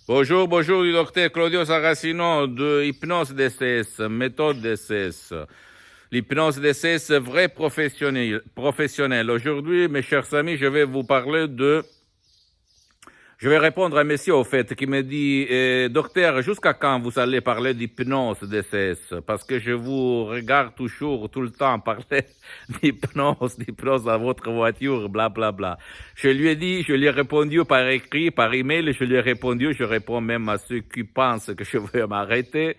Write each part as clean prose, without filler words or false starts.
Bonjour, bonjour, du docteur Claudio Saracino de Hypnose DCS, méthode DCS. L'hypnose DCS, vrai professionnel. Aujourd'hui, mes chers amis, je vais répondre à un monsieur, au fait, qui me dit, docteur, jusqu'à quand vous allez parler d'hypnose DCS? Parce que je vous regarde toujours, tout le temps, parler d'hypnose à votre voiture, bla, bla, bla. Je lui ai répondu par écrit, par email, je réponds même à ceux qui pensent que je vais m'arrêter.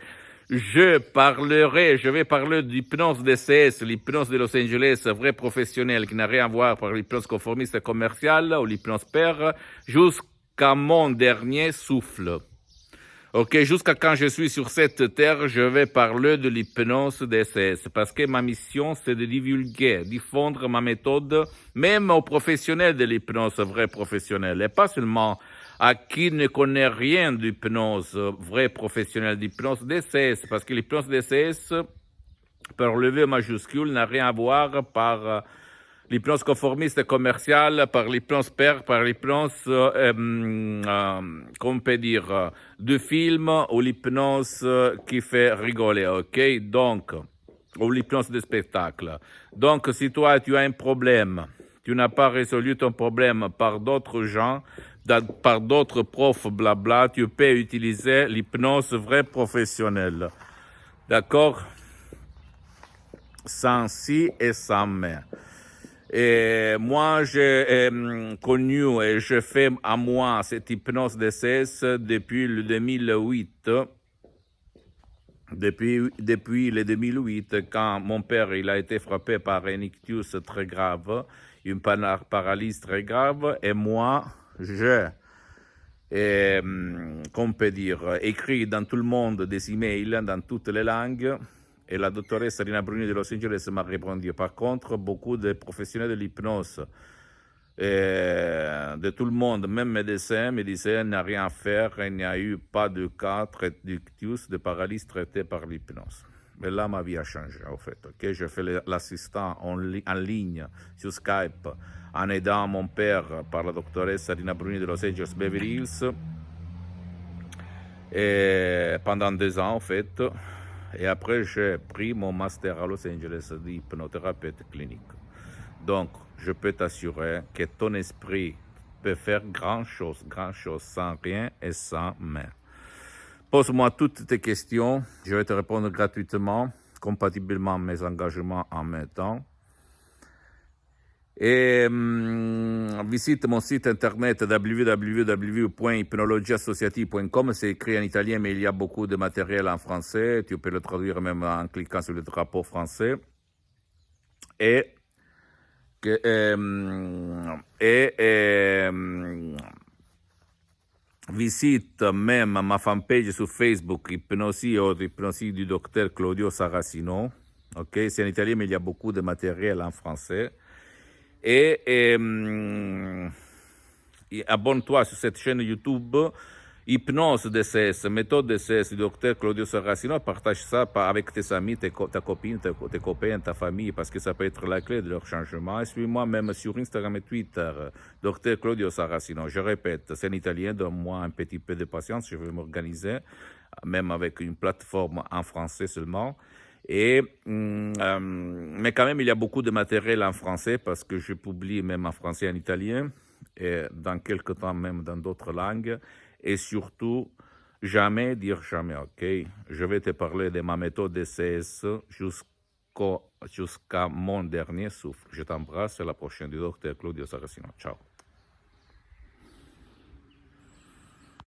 Je vais parler d'hypnose DCS, l'hypnose de Los Angeles, vrai professionnel, qui n'a rien à voir par l'hypnose conformiste commerciale ou l'hypnose paire, jusqu'à mon dernier souffle. Ok, jusqu'à quand je suis sur cette terre, je vais parler de l'hypnose DCS, parce que ma mission, c'est de divulguer, diffondre ma méthode, même aux professionnels de l'hypnose, vrais professionnels, et pas seulement à qui ne connaît rien d'hypnose, vrai professionnel d'hypnose DCS, parce que l'hypnose DCS, par le V majuscule, n'a rien à voir par l'hypnose conformiste commerciale, par l'hypnose paire, par l'hypnose, qu'on peut dire, de film ou l'hypnose qui fait rigoler, ok? Donc, ou l'hypnose de spectacle. Donc, si toi, tu as un problème, tu n'as pas résolu ton problème par d'autres gens, par d'autres profs, blabla, tu peux utiliser l'hypnose vraie professionnelle. D'accord? Sans si et sans mais. Et moi, j'ai connu et je fais à moi cette hypnose DCS depuis le 2008. Depuis le 2008, quand mon père il a été frappé par un ictus très grave, une paralysie très grave, et moi, qu'on peut dire, écrit dans tout le monde des emails, dans toutes les langues, et la doctoresse Rina Bruni de Los Angeles m'a répondu. Par contre, beaucoup de professionnels de l'hypnose, de tout le monde, même médecins, me disaient qu'il n'y a rien à faire, il n'y a eu pas de cas d'ictus, de paralysie traité par l'hypnose. Mais là, ma vie a changé, en fait. Okay? Je fais l'assistant en ligne sur Skype en aidant mon père par la doctoresse Rina Bruni de Los Angeles Beverly Hills et pendant 2 ans, en fait. Et après, j'ai pris mon master à Los Angeles d'hypnothérapeute clinique. Donc, je peux t'assurer que ton esprit peut faire grand-chose sans rien et sans mais. Pose-moi toutes tes questions, je vais te répondre gratuitement, compatiblement à mes engagements en même temps. Et visite mon site internet www.hypnologieassociative.com. C'est écrit en italien, mais il y a beaucoup de matériel en français. Tu peux le traduire même en cliquant sur le drapeau français. Et visite même ma fanpage sur Facebook, Hypnosie du docteur Claudio Saracino. Ok, c'est en italien, mais il y a beaucoup de matériel en français. Et abonne-toi sur cette chaîne YouTube Hypnose DCS, méthode DCS du docteur Claudio Saracino. Partage ça avec tes amis, ta copine, tes copains, ta famille, parce que ça peut être la clé de leur changement. Et suis-moi même sur Instagram et Twitter, docteur Claudio Saracino. Je répète, c'est en italien, donne-moi un petit peu de patience, je vais m'organiser, même avec une plateforme en français seulement. Mais quand même, il y a beaucoup de matériel en français parce que je publie même en français et en italien, et dans quelques temps même dans d'autres langues. Et surtout, jamais dire jamais, ok? Je vais te parler de ma méthode DCS jusqu'à mon dernier souffle. Je t'embrasse, à la prochaine du docteur Claudio Saracino. Ciao.